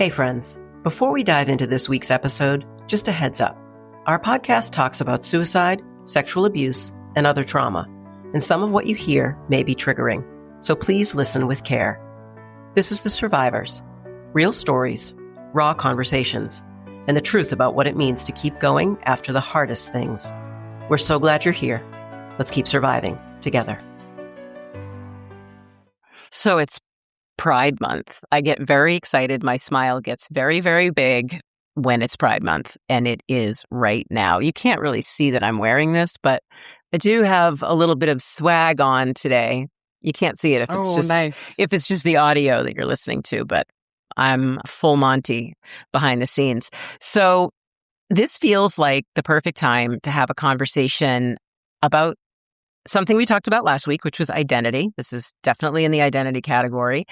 Hey friends, before we dive into this week's episode, just a heads up. Our podcast talks about suicide, sexual abuse, and other trauma, and some of what you hear may be triggering, so please listen with care. This is The Survivors, real stories, raw conversations, and the truth about what it means to keep going after the hardest things. We're so glad you're here. Let's keep surviving together. So it's Pride Month. I get very excited. My smile gets very, very big when it's Pride Month, and it is right now. You can't really see that I'm wearing this, but I do have a little bit of swag on today. You can't see it if it's just the audio that you're listening to, but I'm full Monty behind the scenes. So this feels like the perfect time to have a conversation about something we talked about last week, which was identity. This is definitely in the identity category,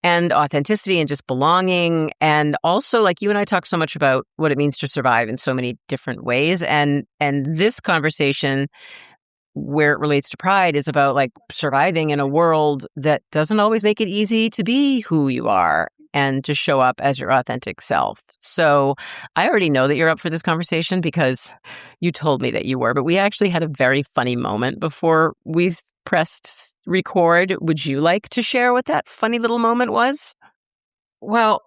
and authenticity and just belonging. And also, like, you and I talk so much about what it means to survive in so many different ways. And this conversation, where it relates to pride, is about like surviving in a world that doesn't always make it easy to be who you are and to show up as your authentic self. So I already know that you're up for this conversation because you told me that you were, but we actually had a very funny moment before we pressed record. Would you like to share what that funny little moment was? Well,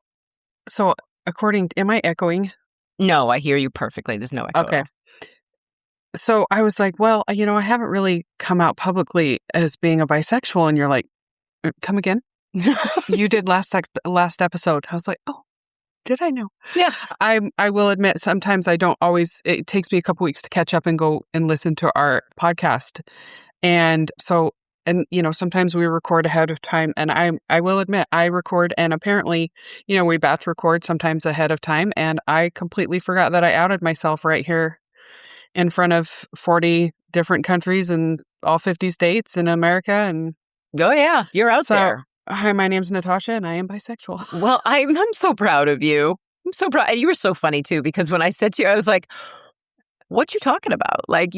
so am I echoing? No, I hear you perfectly. There's no echo. Okay. So I was like, well, I haven't really come out publicly as being a bisexual. And you're like, come again? You did last episode. I was like, oh, did I know? Yeah. I will admit, sometimes I don't always, it takes me a couple weeks to catch up and go and listen to our podcast. And so, sometimes we record ahead of time, and I will admit, I record, and apparently, we batch record sometimes ahead of time. And I completely forgot that I outed myself right here in front of 40 different countries and all 50 states in America. And oh yeah, you're out there. Hi, my name's Natasha, and I am bisexual. Well, I'm so proud of you. I'm so proud. And you were so funny too, because when I said to you, I was like, what you talking about? Like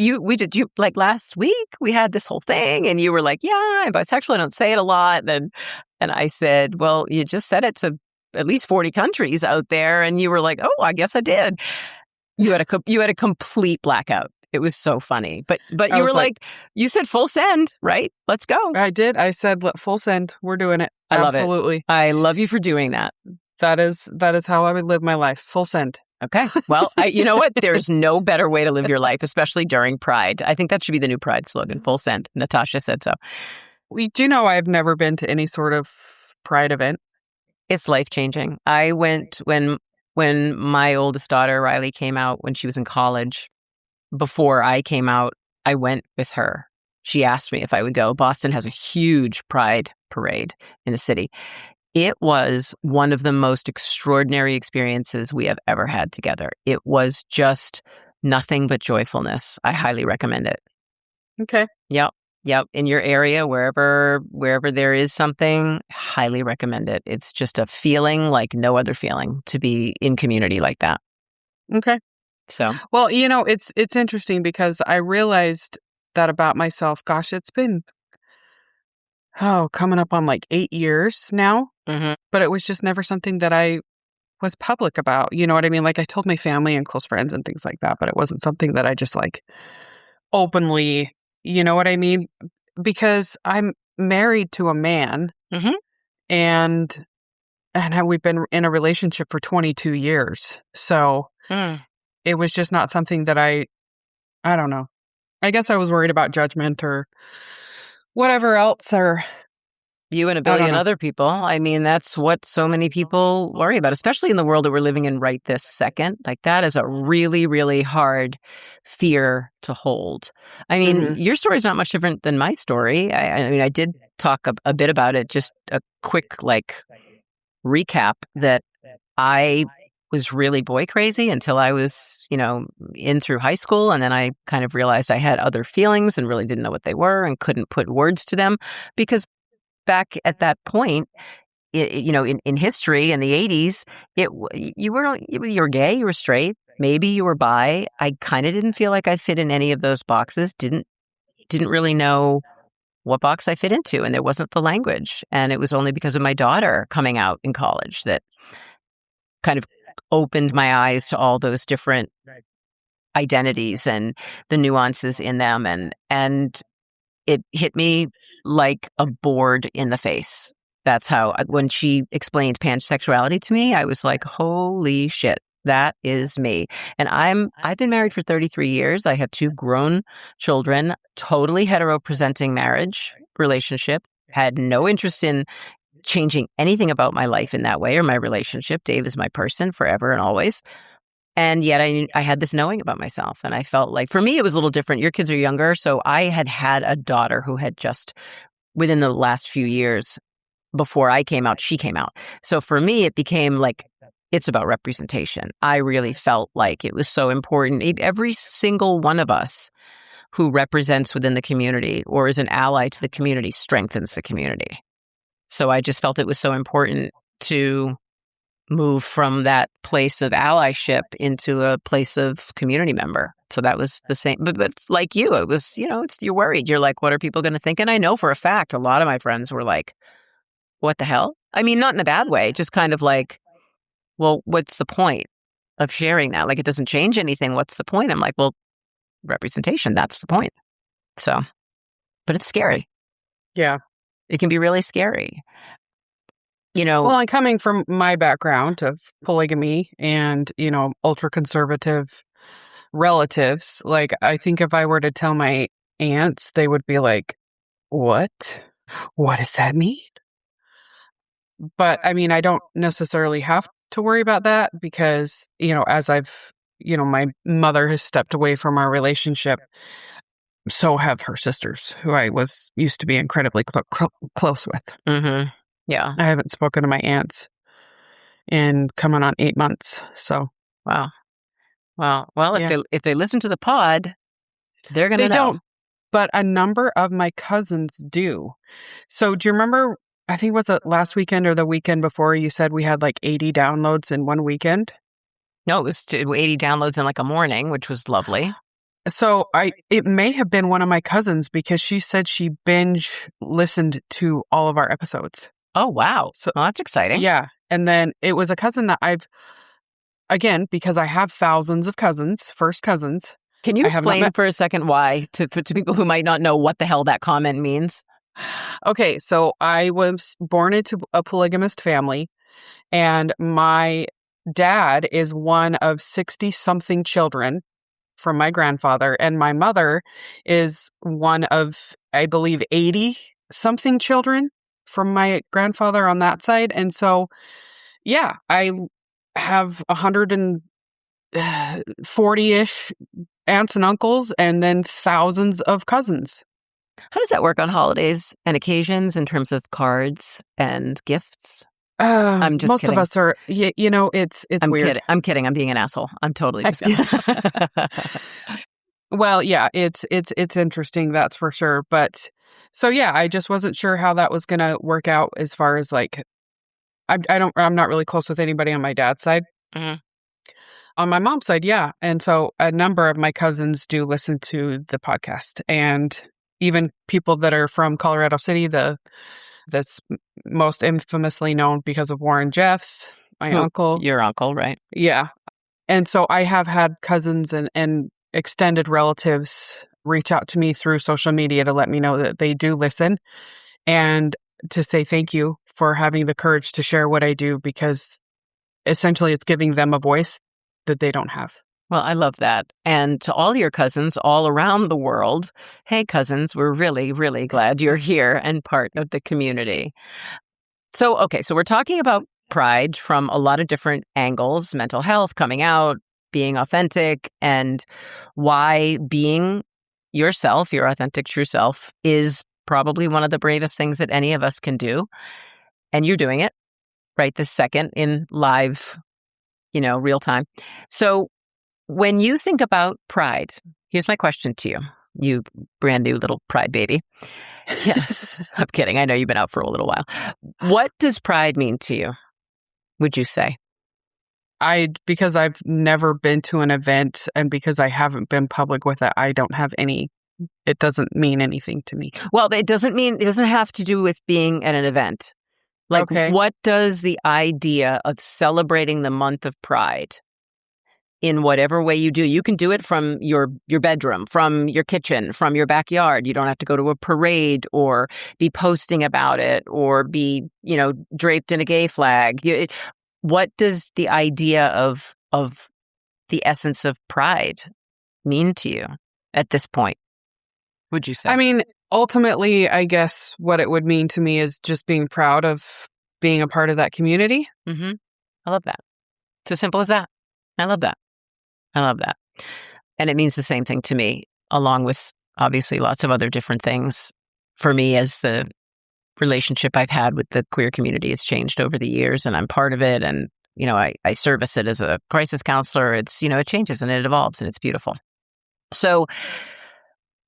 like last week we had this whole thing, and you were like, yeah, I'm bisexual. I don't say it a lot. And I said, well, you just said it to at least 40 countries out there. And you were like, oh, I guess I did. You had a complete blackout. It was so funny. But you were like, you said full send, right? Let's go. I did. I said full send. We're doing it. I love it. Absolutely. I love you for doing that. That is how I would live my life. Full send. Okay. Well, you know what? There's no better way to live your life, especially during Pride. I think that should be the new Pride slogan, full send. Natasha said so. Do you know I've never been to any sort of Pride event? It's life-changing. I went when my oldest daughter, Riley, came out when she was in college. Before I came out, I went with her. She asked me if I would go. Boston has a huge Pride parade in the city. It was one of the most extraordinary experiences we have ever had together. It was just nothing but joyfulness. I highly recommend it. Okay. Yep. In your area, wherever there is something, highly recommend it. It's just a feeling like no other feeling to be in community like that. Okay. So, well, it's interesting because I realized that about myself. Gosh, it's been coming up on like 8 years now. Mm-hmm. But it was just never something that I was public about. You know what I mean? Like, I told my family and close friends and things like that, but it wasn't something that I just like openly, you know what I mean? Because I'm married to a man, mm-hmm. and we've been in a relationship for 22 years. So it was just not something that I don't know. I guess I was worried about judgment or whatever else, or you and a billion other people. I mean, that's what so many people worry about, especially in the world that we're living in right this second. Like, that is a really, really hard fear to hold. I mean, your story is not much different than my story. I mean, I did talk a bit about it, just a quick, recap that I was really boy crazy until I was, in through high school. And then I kind of realized I had other feelings and really didn't know what they were and couldn't put words to them, because back at that point, in history in the 80s, you were gay, you were straight, maybe you were bi. I kind of didn't feel like I fit in any of those boxes. Didn't really know what box I fit into, and there wasn't the language. And it was only because of my daughter coming out in college that kind of opened my eyes to all those different identities and the nuances in them. And it hit me like a board in the face. That's how, when she explained pansexuality to me, I was like, holy shit, that is me. And I've been married for 33 years. I have 2 grown children, totally hetero-presenting marriage relationship, had no interest in changing anything about my life in that way or my relationship. Dave is my person forever and always. And yet I had this knowing about myself. And I felt like, for me, it was a little different. Your kids are younger. So I had a daughter who had just, within the last few years, before I came out, she came out. So for me, it became like, it's about representation. I really felt like it was so important. Every single one of us who represents within the community or is an ally to the community strengthens the community. So I just felt it was so important to move from that place of allyship into a place of community member. So that was the same. But like you, it was, you're worried. You're like, what are people going to think? And I know for a fact, a lot of my friends were like, what the hell? I mean, not in a bad way, just kind of like, well, what's the point of sharing that? Like, it doesn't change anything. What's the point? I'm like, well, representation, that's the point. So, but it's scary. Yeah. It can be really scary. Well, I'm coming from my background of polygamy and, ultra conservative relatives. Like, I think if I were to tell my aunts, they would be like, what? What does that mean? But I mean, I don't necessarily have to worry about that because, as my mother has stepped away from our relationship, so have her sisters, who I used to be incredibly close with. Mm-hmm. Yeah. I haven't spoken to my aunts in coming on 8 months. So. Wow. Well, if they listen to the pod, they're going to know. They don't, but a number of my cousins do. So do you remember, I think was it last weekend or the weekend before, you said we had like 80 downloads in one weekend? No, it was 80 downloads in like a morning, which was lovely. So it may have been one of my cousins because she said she binge listened to all of our episodes. Oh, wow. So that's exciting. Yeah. And then it was a cousin that again, because I have thousands of cousins, first cousins. Can you explain for a second why to people who might not know what the hell that comment means? Okay. So I was born into a polygamist family, and my dad is one of 60-something children from my grandfather, and my mother is one of, I believe, 80-something children from my grandfather on that side. And so, yeah, I have 140-ish aunts and uncles and then thousands of cousins. How does that work on holidays and occasions in terms of cards and gifts? I'm just most kidding. of us are, it's weird. I'm kidding. I'm being an asshole. I'm totally just kidding. Well, yeah, it's interesting, that's for sure. But so, yeah, I just wasn't sure how that was going to work out as far as like, I'm not really close with anybody on my dad's side. Mm-hmm. On my mom's side, yeah. And so a number of my cousins do listen to the podcast, and even people that are from Colorado City, that's most infamously known because of Warren Jeffs, my uncle. Your uncle, right? Yeah. And so I have had cousins and extended relatives reach out to me through social media to let me know that they do listen and to say thank you for having the courage to share what I do, because essentially it's giving them a voice that they don't have. Well, I love that. And to all your cousins all around the world, hey, cousins, we're really, really glad you're here and part of the community. So we're talking about pride from a lot of different angles: mental health, coming out, being authentic, and why being yourself, your authentic true self, is probably one of the bravest things that any of us can do. And you're doing it right this second in live, real time. So when you think about pride, here's my question to you, you brand new little pride baby. Yes, I'm kidding. I know you've been out for a little while. What does pride mean to you, would you say? Because I've never been to an event and because I haven't been public with it, I don't have it doesn't mean anything to me. Well, it doesn't have to do with being at an event. Like, Okay. what does the idea of celebrating the month of Pride in whatever way you do? You can do it from your bedroom, from your kitchen, from your backyard. You don't have to go to a parade or be posting about it or be, draped in a gay flag. What does the idea of the essence of Pride mean to you at this point, would you say? I mean, ultimately, I guess what it would mean to me is just being proud of being a part of that community. Mm-hmm. I love that. It's as simple as that. I love that. I love that. And it means the same thing to me, along with obviously lots of other different things. For me, as the relationship I've had with the queer community has changed over the years, and I'm part of it, and I service it as a crisis counselor. It's, it changes and it evolves, and it's beautiful. So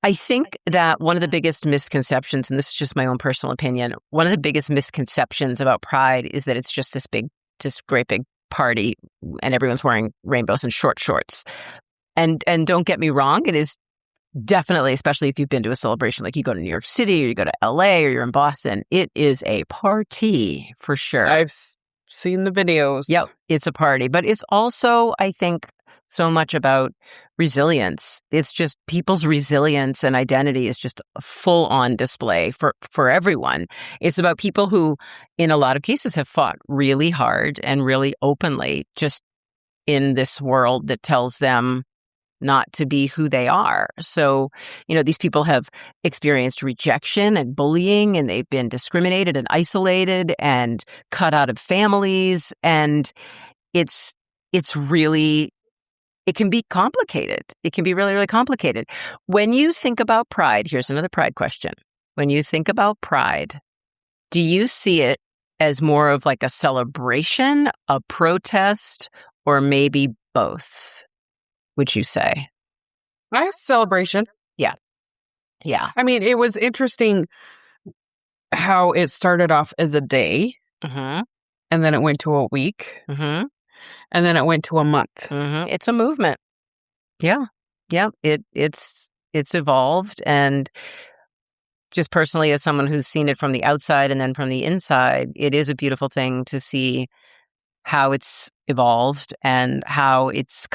I think that one of the biggest misconceptions, and this is just my own personal opinion, one of the biggest misconceptions about Pride is that it's just this great big party and everyone's wearing rainbows and short shorts. And don't get me wrong, it is definitely, especially if you've been to a celebration, like you go to New York City or you go to LA or you're in Boston, it is a party for sure. I've seen the videos. Yep, it's a party. But it's also, I think, so much about resilience. It's just people's resilience and identity is just full on display for everyone. It's about people who, in a lot of cases, have fought really hard and really openly just in this world that tells them not to be who they are. So, these people have experienced rejection and bullying, and they've been discriminated and isolated and cut out of families. And it can be complicated. It can be really, really complicated. When you think about Pride, here's another Pride question. When you think about Pride, do you see it as more of like a celebration, a protest, or maybe both, would you say? Nice celebration. Yeah. Yeah. I mean, it was interesting how it started off as a day, Mm-hmm. and then it went to a week, Mm-hmm. and then it went to a month. Mm-hmm. It's a movement. Yeah. Yeah. It's evolved. And just personally, as someone who's seen it from the outside and then from the inside, it is a beautiful thing to see how it's evolved and how it's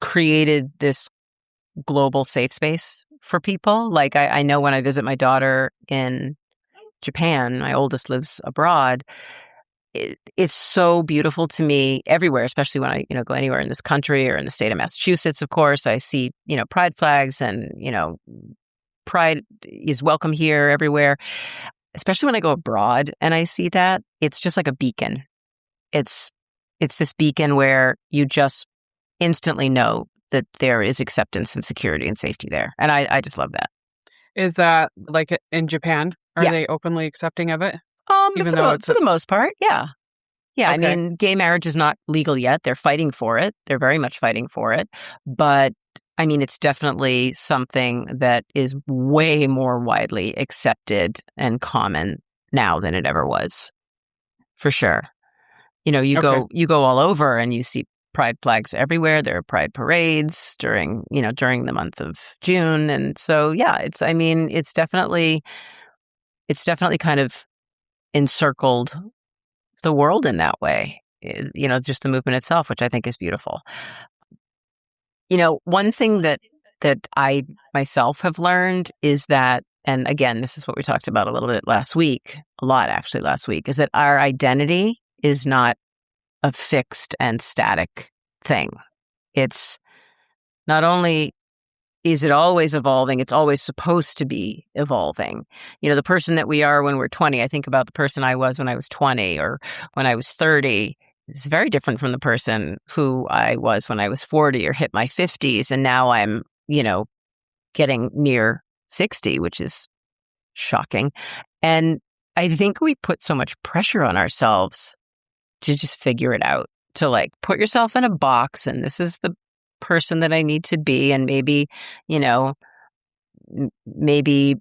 created this global safe space for people. Like I know when I visit my daughter in Japan, my oldest lives abroad, it's so beautiful to me everywhere, especially when I, go anywhere in this country or in the state of Massachusetts, of course. I see, pride flags and, pride is welcome here everywhere, especially when I go abroad and I see that. It's just like a beacon. It's this beacon where you just instantly know that there is acceptance and security and safety there. And I just love that. Is that like in Japan? Are Yeah. they openly accepting of it? For the most part, yeah. Yeah, Okay. I mean, gay marriage is not legal yet. They're fighting for it. They're very much fighting for it. But, I mean, it's definitely something that is way more widely accepted and common now than it ever was, for sure. You go all over and you see pride flags everywhere. There are pride parades during the month of June. And so, yeah, it's definitely kind of encircled the world in that way, just the movement itself, which I think is beautiful. One thing that I myself have learned is that, and again, this is what we talked about a lot actually last week, is that our identity is not a fixed and static thing. It's not only is it always evolving, it's always supposed to be evolving. The person that we are when we're 20, I think about the person I was when I was 20 or when I was 30. It's very different from the person who I was when I was 40 or hit my 50s. And now I'm, getting near 60, which is shocking. And I think we put so much pressure on ourselves to just figure it out, to like put yourself in a box and this is the person that I need to be, and maybe, maybe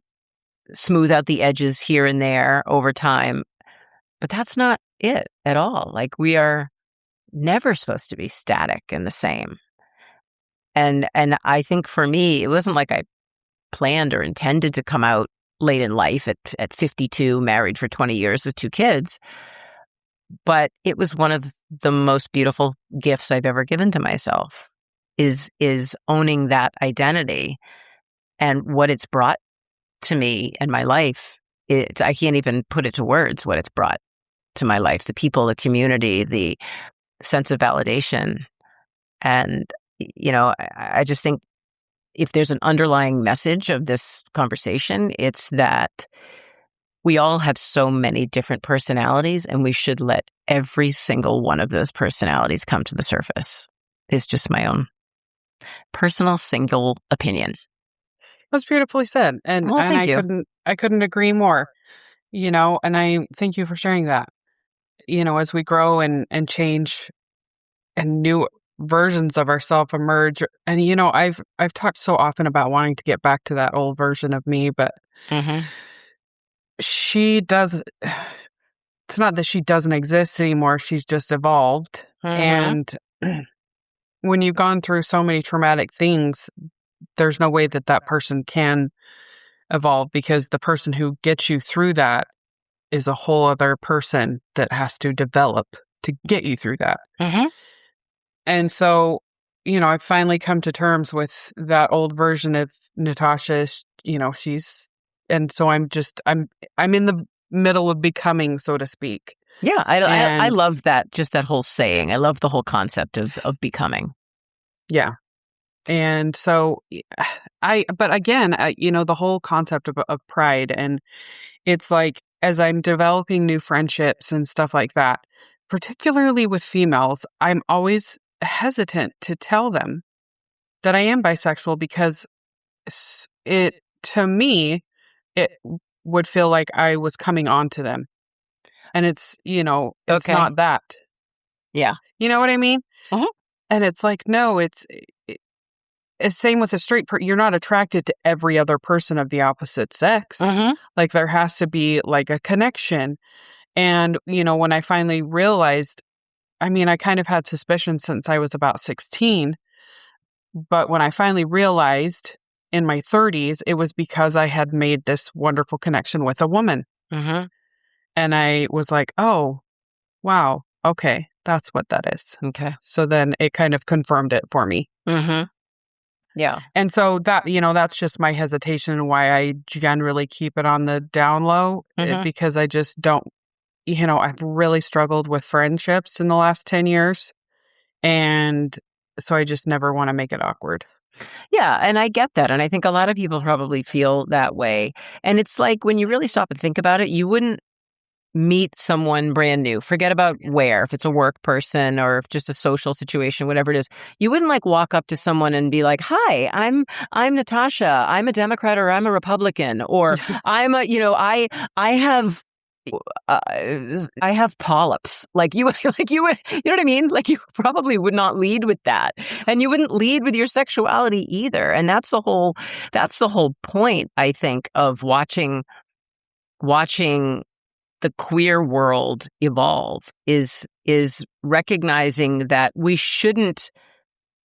smooth out the edges here and there over time. But that's not it at all. Like, we are never supposed to be static and the same. And I think for me, it wasn't like I planned or intended to come out late in life at 52, married for 20 years with 2 kids. But it was one of the most beautiful gifts I've ever given to myself is owning that identity and what it's brought to me and my life. I can't even put it to words what it's brought to my life, the people, the community, the sense of validation. And, I just think if there's an underlying message of this conversation, it's that we all have so many different personalities, and we should let every single one of those personalities come to the surface. It's just my own personal single opinion. That's beautifully said. And, Well, thank you. I couldn't agree more, and I thank you for sharing that. As we grow and change and new versions of ourselves emerge. And, I've talked so often about wanting to get back to that old version of me, but she does. It's not that she doesn't exist anymore. She's just evolved. And when you've gone through so many traumatic things, there's no way that person can evolve, because the person who gets you through that is a whole other person that has to develop to get you through that. And so, I've finally come to terms with that old version of Natasha. And so I'm in the middle of becoming, so to speak. Yeah, I love that, just that whole saying. I love the whole concept of becoming. Yeah. And so but again, the whole concept of pride, and it's like, as I'm developing new friendships and stuff like that, particularly with females, I'm always hesitant to tell them that I am bisexual, because to me, it would feel like I was coming on to them. And it's, it's not that. Yeah. You know what I mean? And it's like, no, it's same with a straight person. You're not attracted to every other person of the opposite sex. Like, there has to be like a connection. And, when I finally realized, I kind of had suspicion since I was about 16. But when I finally realized in my 30s, it was because I had made this wonderful connection with a woman. And I was like, oh, wow. Okay. That's what that is. Okay. So then it kind of confirmed it for me. Yeah. And so that, that's just my hesitation, and why I generally keep it on the down low, because I just don't, I've really struggled with friendships in the last 10 years. And so I just never want to make it awkward. Yeah, and I get that. And I think a lot of people probably feel that way. And it's like, when you really stop and think about it, you wouldn't meet someone brand new. Forget about where, if it's a work person or if just a social situation, whatever it is. You wouldn't like walk up to someone and be like, "Hi, I'm Natasha. I'm a Democrat, or I'm a Republican, or I'm a, I have polyps." Like you would, you know what I mean? Like, you probably would not lead with that, and you wouldn't lead with your sexuality either. And that's the whole point, I think, of watching the queer world evolve is recognizing that we shouldn't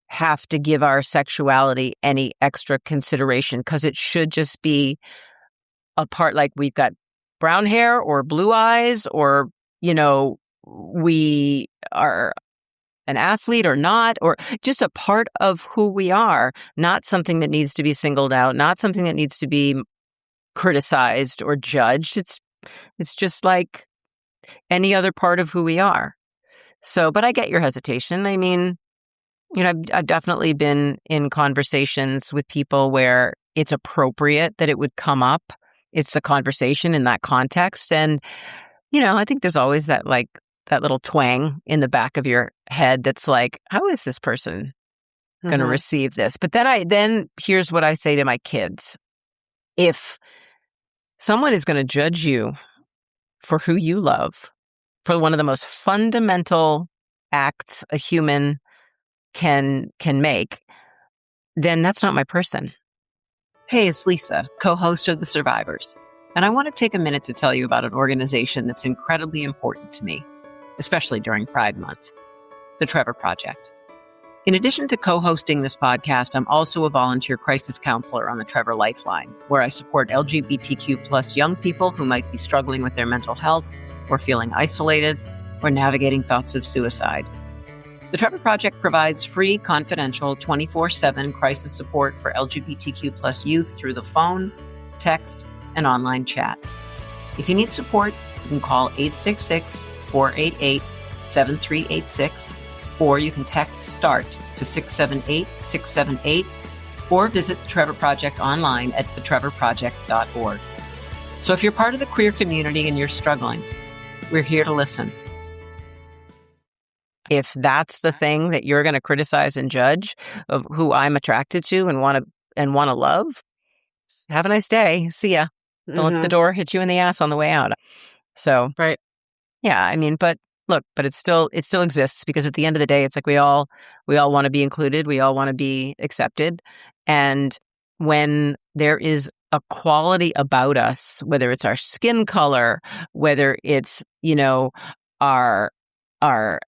have to give our sexuality any extra consideration, because it should just be a part. Like, we've got brown hair or blue eyes, or, we are an athlete or not, or just a part of who we are, not something that needs to be singled out, not something that needs to be criticized or judged. It's just like any other part of who we are. So, but I get your hesitation. I've definitely been in conversations with people where it's appropriate that it would come up. It's the conversation in that context. And, I think there's always that little twang in the back of your head that's like, how is this person going to receive this? But then here's what I say to my kids. If someone is going to judge you for who you love, for one of the most fundamental acts a human can make, then that's not my person. Hey, it's Lisa, co-host of The Survivors. And I want to take a minute to tell you about an organization that's incredibly important to me, especially during Pride Month, the Trevor Project. In addition to co-hosting this podcast, I'm also a volunteer crisis counselor on the Trevor Lifeline, where I support LGBTQ plus young people who might be struggling with their mental health or feeling isolated or navigating thoughts of suicide. The Trevor Project provides free, confidential, 24/7 crisis support for LGBTQ plus youth through the phone, text, and online chat. If you need support, you can call 866-488-7386, or you can text START to 678-678, or visit the Trevor Project online at thetrevorproject.org. So if you're part of the queer community and you're struggling, we're here to listen. If that's the thing that you're going to criticize and judge of who I'm attracted to and want to love, have a nice day. See ya. Don't let the door hit you in the ass on the way out. So, Right. Yeah, I mean, but look, but it still exists, because at the end of the day, it's like we all want to be included. We all want to be accepted. And when there is a quality about us, whether it's our skin color, whether it's, our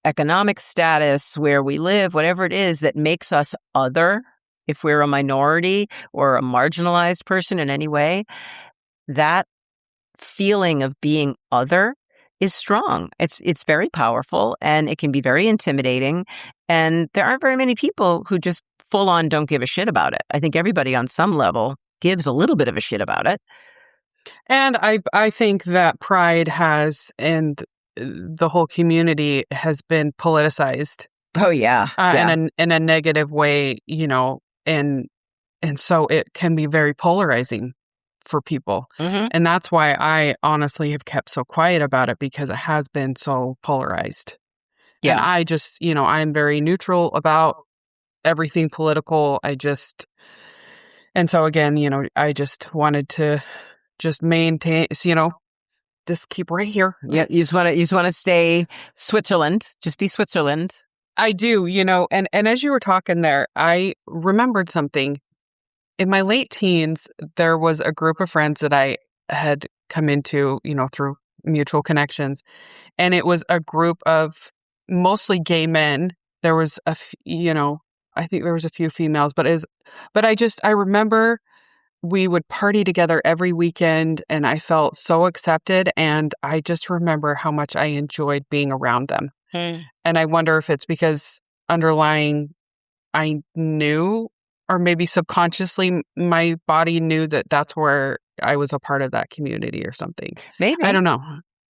economic status, where we live, whatever it is that makes us other, if we're a minority or a marginalized person in any way, that feeling of being other is strong. It's very powerful, and it can be very intimidating. And there aren't very many people who just full on don't give a shit about it. I think everybody on some level gives a little bit of a shit about it. And I think that pride has, and the whole community has been politicized. Oh yeah, in a negative way, and so it can be very polarizing for people. And that's why I honestly have kept so quiet about it, because it has been so polarized. Yeah. And I just, I'm very neutral about everything political. And so again, I just wanted to just maintain, just keep right here. Yeah, you just want to stay Switzerland. Just be Switzerland. I do, and as you were talking there, I remembered something. In my late teens, there was a group of friends that I had come into, through mutual connections. And it was a group of mostly gay men. There was I think there was a few females, but I remember we would party together every weekend, and I felt so accepted. And I just remember how much I enjoyed being around them. And I wonder if it's because underlying I knew, or maybe subconsciously my body knew that that's where I was a part of that community or something. Maybe. I don't know.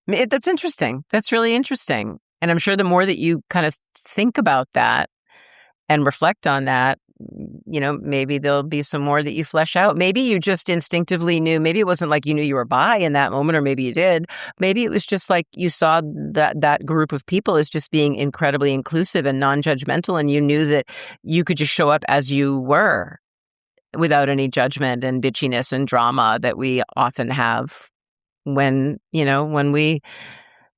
That's interesting. That's really interesting. And I'm sure the more that you kind of think about that and reflect on that, maybe there'll be some more that you flesh out. Maybe you just instinctively knew. Maybe it wasn't like you knew you were bi in that moment, or maybe you did. Maybe it was just like you saw that group of people as just being incredibly inclusive and non-judgmental, and you knew that you could just show up as you were without any judgment and bitchiness and drama that we often have when we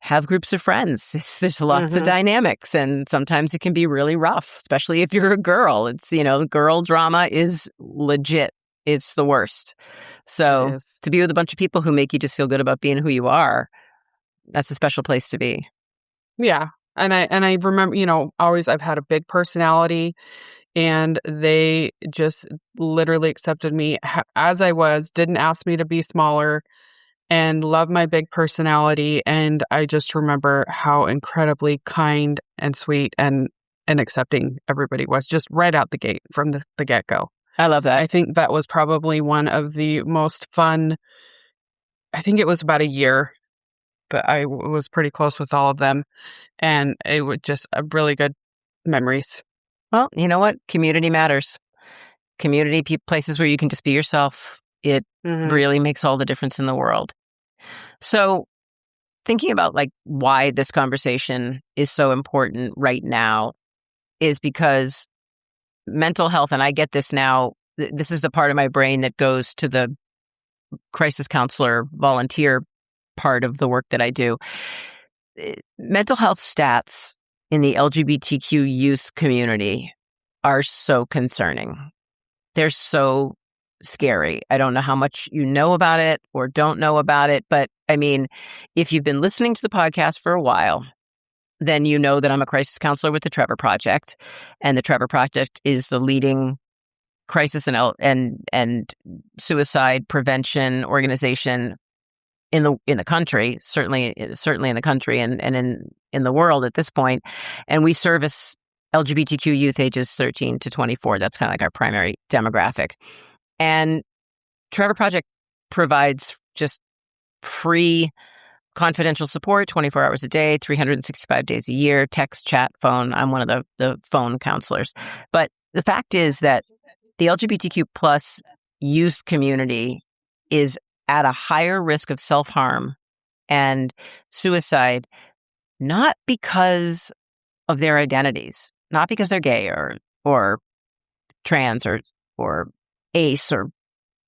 have groups of friends. There's lots of dynamics, and sometimes it can be really rough, especially if you're a girl. It's, girl drama is legit. It's the worst. So to be with a bunch of people who make you just feel good about being who you are, that's a special place to be. Yeah. And I remember, always I've had a big personality, and they just literally accepted me as I was, didn't ask me to be smaller, and love my big personality. And I just remember how incredibly kind and sweet and accepting everybody was, just right out the gate from the get-go. I love that. I think that was probably one of the most fun. I think it was about a year, but I was pretty close with all of them. And it was just a really good memories. Well, you know what? Community matters. Community, places where you can just be yourself. It really makes all the difference in the world. So thinking about why this conversation is so important right now is because mental health, and I get this now, this is the part of my brain that goes to the crisis counselor volunteer part of the work that I do. Mental health stats in the LGBTQ youth community are so concerning. They're so scary. I don't know how much you know about it or don't know about it, but I mean, if you've been listening to the podcast for a while, then you know that I'm a crisis counselor with the Trevor Project. And the Trevor Project is the leading crisis and suicide prevention organization in the country, certainly in the country and in the world at this point. And we service LGBTQ youth ages 13 to 24. That's kind of like our primary demographic. And Trevor Project provides just free confidential support 24 hours a day, 365 days a year, text, chat, phone. I'm one of the phone counselors. But the fact is that the LGBTQ plus youth community is at a higher risk of self-harm and suicide, not because of their identities, not because they're gay or trans or ace or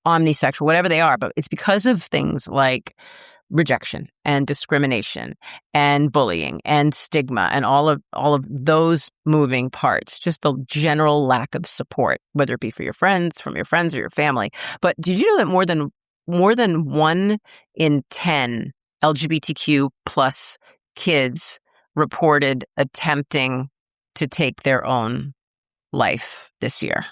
omnisexual, whatever they are, but it's because of things like rejection and discrimination and bullying and stigma and all of those moving parts, just the general lack of support, whether it be from your friends or your family. But did you know that more than 1 in 10 LGBTQ plus kids reported attempting to take their own life this year?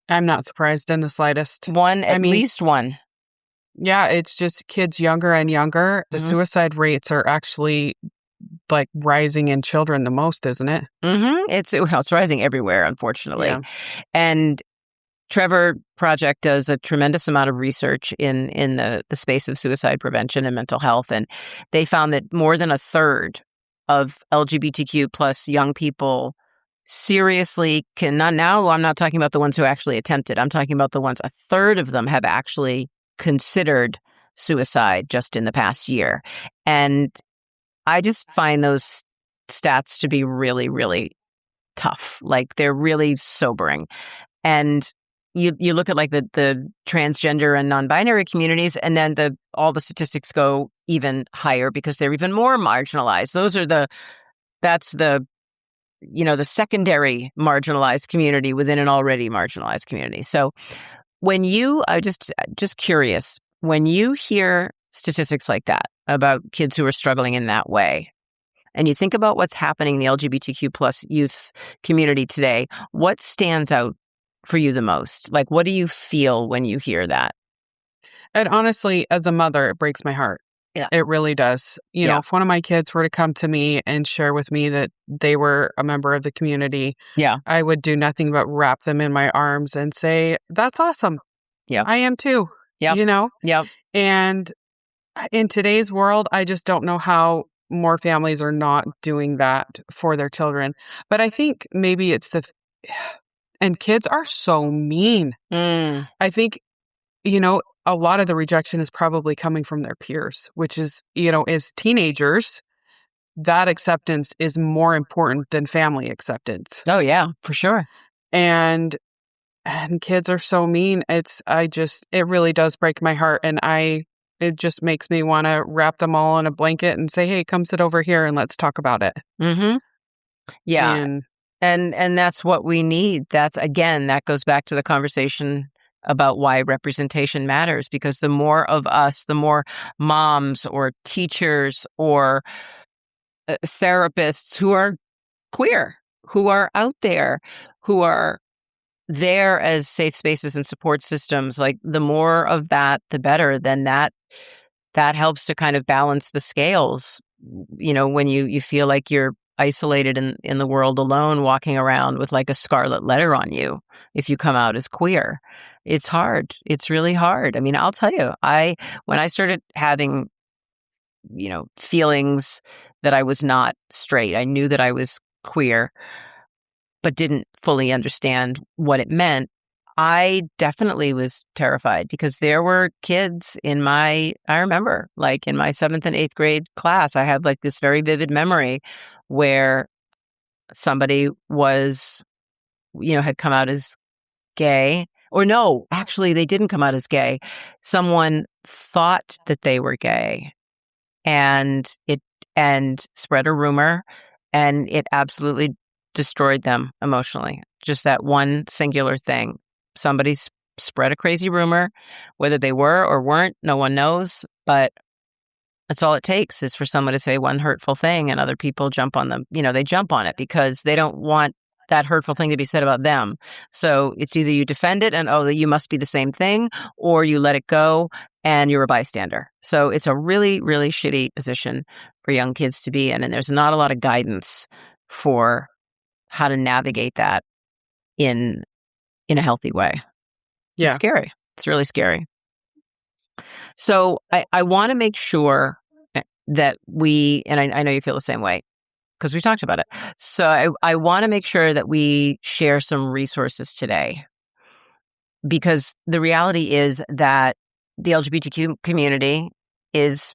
I'm not surprised in the slightest. At least one. Yeah, it's just kids younger and younger. The suicide rates are actually like rising in children the most, isn't it? Mm-hmm. It's rising everywhere, unfortunately. Yeah. And Trevor Project does a tremendous amount of research in the space of suicide prevention and mental health. And they found that more than a third of LGBTQ plus young people seriously cannot. Now, I'm not talking about the ones who actually attempted. I'm talking about the ones, a third of them have actually considered suicide just in the past year. And I just find those stats to be really, really tough. Like, they're really sobering. And you look at like the transgender and non-binary communities, and then all the statistics go even higher because they're even more marginalized. That's the secondary marginalized community within an already marginalized community. So when I just curious, when you hear statistics like that about kids who are struggling in that way, and you think about what's happening in the LGBTQ plus youth community today, what stands out for you the most? Like, what do you feel when you hear that? And honestly, as a mother, it breaks my heart. Yeah. It really does. You know, if one of my kids were to come to me and share with me that they were a member of the community, I would do nothing but wrap them in my arms and say, that's awesome. Yeah. I am too. Yeah. You know? Yeah. And in today's world, I just don't know how more families are not doing that for their children. But I think maybe it's and kids are so mean. I think, a lot of the rejection is probably coming from their peers, which is, as teenagers, that acceptance is more important than family acceptance. Oh, yeah, for sure. And kids are so mean. It really does break my heart. And it just makes me want to wrap them all in a blanket and say, hey, come sit over here and let's talk about it. Mm-hmm. Yeah. And that's what we need. That goes back to the conversation about why representation matters, because the more of us, the more moms or teachers or therapists who are queer, who are out there, who are there as safe spaces and support systems, like the more of that, the better. Then that helps to kind of balance the scales. When you feel like you're isolated in the world alone, walking around with like a scarlet letter on you if you come out as queer. It's hard. It's really hard. I mean, I'll tell you, when I started having, feelings that I was not straight, I knew that I was queer, but didn't fully understand what it meant. I definitely was terrified because there were kids I remember like in my 7th and 8th grade class, I have like this very vivid memory where somebody was, had come out as gay. Or no, actually, they didn't come out as gay. Someone thought that they were gay and spread a rumor, and it absolutely destroyed them emotionally. Just that one singular thing. Somebody spread a crazy rumor, whether they were or weren't, no one knows. But That's all it takes is for someone to say one hurtful thing and other people jump on them. They jump on it because they don't want that hurtful thing to be said about them. So it's either you defend it and, oh, you must be the same thing, or you let it go and you're a bystander. So it's a really, really shitty position for young kids to be in. And there's not a lot of guidance for how to navigate that in a healthy way. Yeah. It's scary. It's really scary. So I want to make sure that and I know you feel the same way because we talked about it. So I want to make sure that we share some resources today, because the reality is that the LGBTQ community is,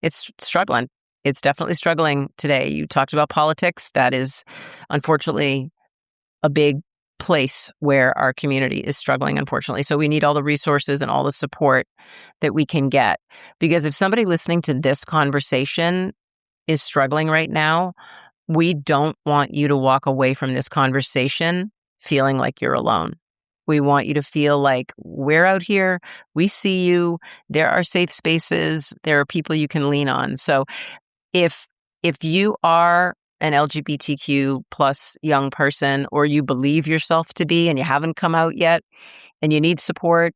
it's struggling. It's definitely struggling today. You talked about politics. That is unfortunately a big place where our community is struggling, unfortunately. So we need all the resources and all the support that we can get. Because if somebody listening to this conversation is struggling right now, we don't want you to walk away from this conversation feeling like you're alone. We want you to feel like we're out here, we see you, there are safe spaces, there are people you can lean on. So if you are an LGBTQ plus young person, or you believe yourself to be and you haven't come out yet and you need support,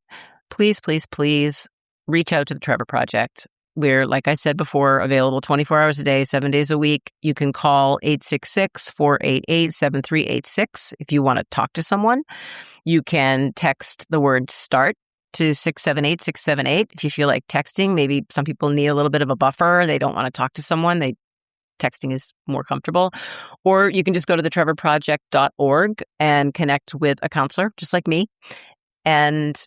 please, please, please reach out to the Trevor Project. We're, like I said before, available 24 hours a day, 7 days a week. You can call 866-488-7386 if you want to talk to someone. You can text the word START to 678-678 if you feel like texting. Maybe some people need a little bit of a buffer. They don't want to talk to someone. Texting is more comfortable. Or you can just go to thetrevorproject.org and connect with a counselor, just like me, and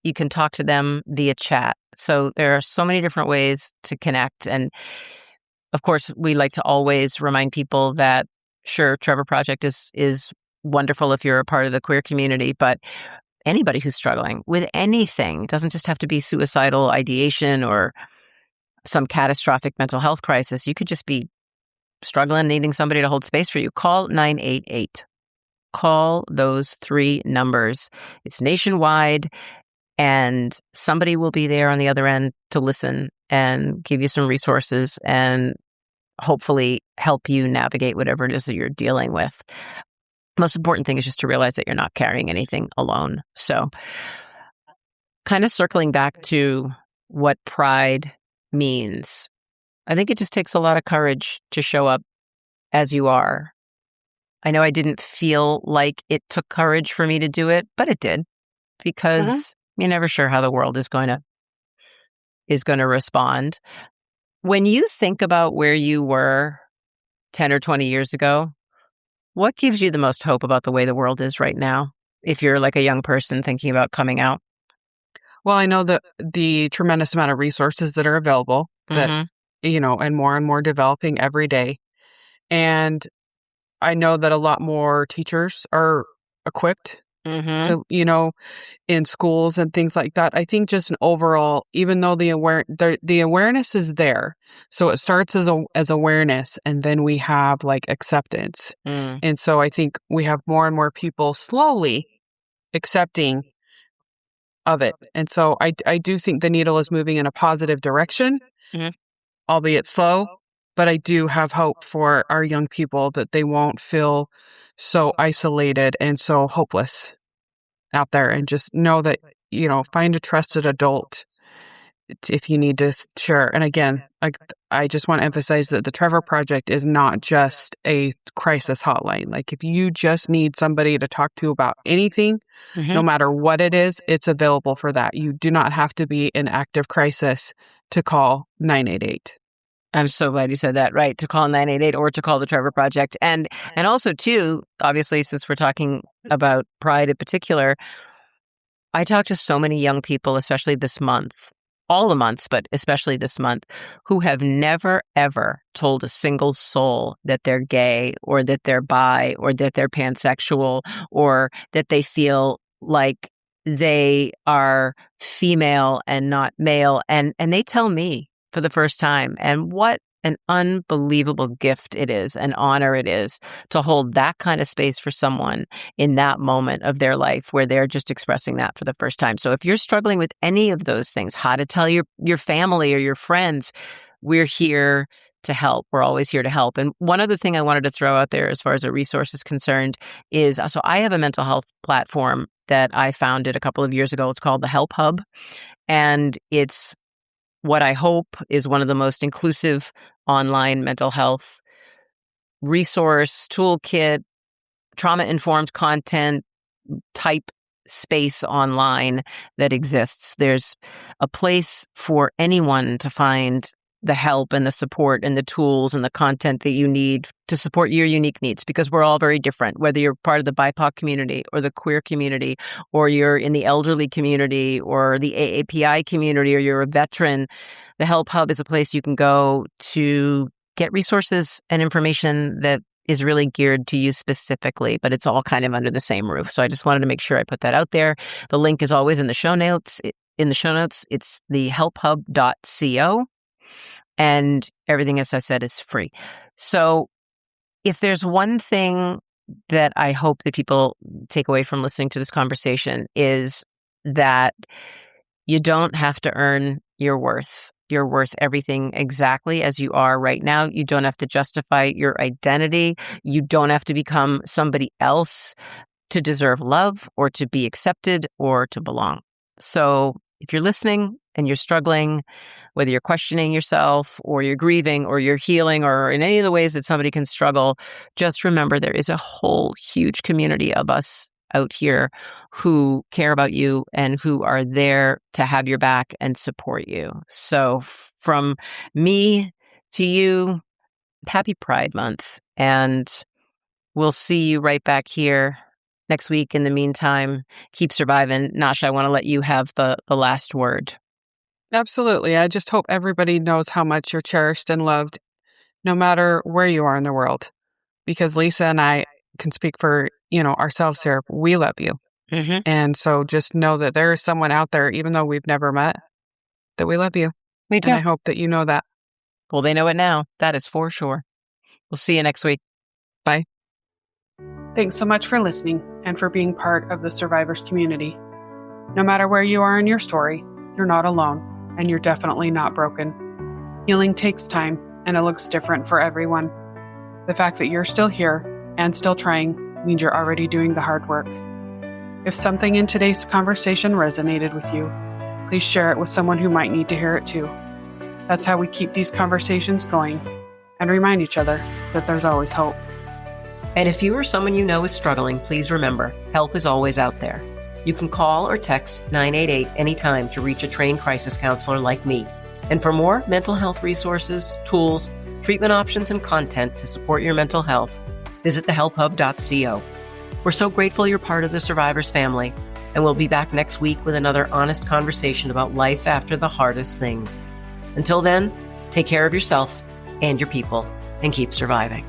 you can talk to them via chat. So there are so many different ways to connect. And of course, we like to always remind people that, sure, Trevor Project is wonderful if you're a part of the queer community, but anybody who's struggling with anything, it doesn't just have to be suicidal ideation or some catastrophic mental health crisis. You could just be struggling, needing somebody to hold space for you. Call 988. Call those 3 numbers. It's nationwide, and somebody will be there on the other end to listen and give you some resources and hopefully help you navigate whatever it is that you're dealing with. Most important thing is just to realize that you're not carrying anything alone. So kind of circling back to what pride means, I think it just takes a lot of courage to show up as you are. I know I didn't feel like it took courage for me to do it, but it did, because you're never sure how the world is going to respond. When you think about where you were 10 or 20 years ago, what gives you the most hope about the way the world is right now, if you're like a young person thinking about coming out? Well, I know that the tremendous amount of resources that are available that, and more developing every day. And I know that a lot more teachers are equipped to, in schools and things like that. I think just an overall, even though the awareness is there, so it starts as awareness, and then we have like acceptance. And so I think we have more and more people slowly accepting of it. And so I do think the needle is moving in a positive direction, albeit slow. But I do have hope for our young people that they won't feel so isolated and so hopeless out there, and just know that, find a trusted adult if you need to share. And again, I just want to emphasize that the Trevor Project is not just a crisis hotline. Like, if you just need somebody to talk to about anything, no matter what it is, it's available for that. You do not have to be in active crisis to call 988. I'm so glad you said that, right? To call 988 or to call the Trevor Project. And also, too, obviously, since we're talking about pride in particular, I talk to so many young people, especially this month, all the months, but especially this month, who have never, ever told a single soul that they're gay, or that they're bi, or that they're pansexual, or that they feel like they are female and not male. And they tell me for the first time. And what an unbelievable gift it is, an honor it is to hold that kind of space for someone in that moment of their life where they're just expressing that for the first time. So if you're struggling with any of those things, how to tell your family or your friends, we're here to help. We're always here to help. And one other thing I wanted to throw out there as far as a resource is concerned is, so I have a mental health platform that I founded a couple of years ago. It's called the Help Hub. And it's what I hope is one of the most inclusive online mental health resource, toolkit, trauma-informed content type space online that exists. There's a place for anyone to find the help and the support and the tools and the content that you need to support your unique needs, because we're all very different, whether you're part of the BIPOC community or the queer community, or you're in the elderly community or the AAPI community, or you're a veteran. The Help Hub is a place you can go to get resources and information that is really geared to you specifically, but it's all kind of under the same roof. So I just wanted to make sure I put that out there. The link is always in the show notes. It's the helphub.co. And everything, as I said, is free. So if there's one thing that I hope that people take away from listening to this conversation, is that you don't have to earn your worth. You're worth everything exactly as you are right now. You don't have to justify your identity. You don't have to become somebody else to deserve love or to be accepted or to belong. So if you're listening and you're struggling, whether you're questioning yourself or you're grieving or you're healing or in any of the ways that somebody can struggle, just remember there is a whole huge community of us out here who care about you and who are there to have your back and support you. So from me to you, happy Pride Month. And we'll see you right back here next week. In the meantime, keep surviving. Nasha, I want to let you have the last word. Absolutely. I just hope everybody knows how much you're cherished and loved, no matter where you are in the world. Because Lisa and I can speak for, ourselves here. We love you. Mm-hmm. And so just know that there is someone out there, even though we've never met, that we love you. We do. And I hope that you know that. Well, they know it now. That is for sure. We'll see you next week. Bye. Thanks so much for listening and for being part of the Survivors community. No matter where you are in your story, you're not alone, and you're definitely not broken. Healing takes time, and it looks different for everyone. The fact that you're still here and still trying means you're already doing the hard work. If something in today's conversation resonated with you, please share it with someone who might need to hear it too. That's how we keep these conversations going and remind each other that there's always hope. And if you or someone you know is struggling, please remember, help is always out there. You can call or text 988 anytime to reach a trained crisis counselor like me. And for more mental health resources, tools, treatment options, and content to support your mental health, visit thehelphub.co. We're so grateful you're part of the Survivors family, and we'll be back next week with another honest conversation about life after the hardest things. Until then, take care of yourself and your people, and keep surviving.